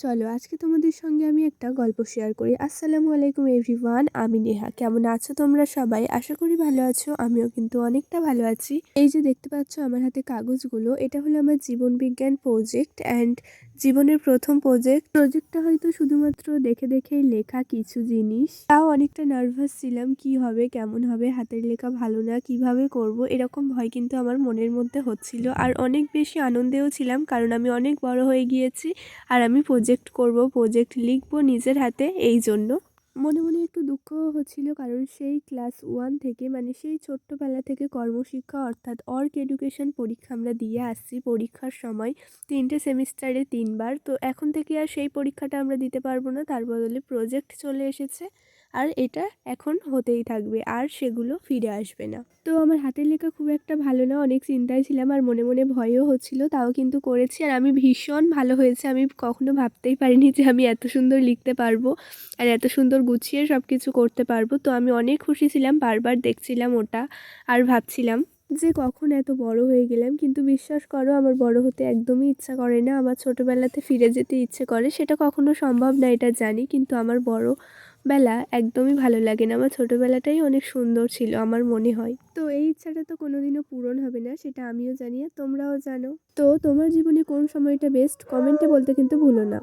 চলো আজকে তোমাদের সঙ্গে আমি একটা গল্প শেয়ার করি। আসসালামু আলাইকুম এভরিওয়ান, আমি নেহা। কেমন আছো তোমরা সবাই? আশা করি ভালো আছো। আমিও কিন্তু অনেকটা ভালো আছি। এই যে দেখতে পাচ্ছ আমার হাতে কাগজগুলো, এটা হলো আমার জীবন বিজ্ঞান প্রজেক্ট অ্যান্ড জীবনের প্রথম প্রজেক্টটা হয়তো শুধুমাত্র দেখে দেখেই লেখা কিছু জিনিস, তাও অনেকটা নার্ভাস ছিলাম। কি হবে, কেমন হবে, হাতের লেখা ভালো না, কিভাবে করব, এরকম ভয় কিন্তু আমার মনের মধ্যে হচ্ছিল। আর অনেক বেশি আনন্দেও ছিলাম, কারণ আমি অনেক বড় হয়ে গিয়েছি আর আমি প্রজেক্ট করব, প্রজেক্ট লিখব নিজের হাতে। এই জন্য মনে মনে একটু দুঃখও হচ্ছিল, কারণ সেই ক্লাস 1 থেকে, মানে সেই ছোট্টবেলা থেকে কর্মশিক্ষা অর্থাৎ অর্ক এডুকেশন পরীক্ষা আমরা দিয়ে আসছি। পরীক্ষার সময় 3টে সেমিস্টারে 3বার, তো এখন থেকে আর সেই পরীক্ষাটা আমরা দিতে পারবো না, তার বদলে প্রজেক্ট চলে এসেছে। আর এটা এখন হতেই থাকবে, আর সেগুলো ফিরে আসবে না। তো আমার হাতের লেখা খুব একটা ভালো না, অনেক চিন্তায় ছিলাম আর মনে মনে ভয়ও হচ্ছিল, তাও কিন্তু করেছি আর আমি ভীষণ ভালো হয়েছে। আমি কখনো ভাবতেই পারিনি যে আমি এত সুন্দর লিখতে পারবো আর এত সুন্দর গুছিয়ে সব কিছু করতে পারবো। তো আমি অনেক খুশি ছিলাম, বারবার দেখছিলাম ওটা আর ভাবছিলাম যে কখন এত বড় হয়ে গেলাম। কিন্তু বিশ্বাস করো, আমার বড় হতে একদমই ইচ্ছা করে না। আমার ছোটবেলাতে ফিরে যেতে ইচ্ছে করে, সেটা কখনো সম্ভব না এটা জানি, কিন্তু আমার বড় বেলা একদমই ভালো লাগে না। আমার ছোটবেলাটাই অনেক সুন্দর ছিল আমার মনে হয়। তো এই ইচ্ছাটা তো কোনোদিনও পূরণ হবে না, সেটা আমিও জানি আর তোমরাও জানো। তো তোমার জীবনে কোন সময়টা বেস্ট, কমেন্টে বলতে কিন্তু ভুলো না।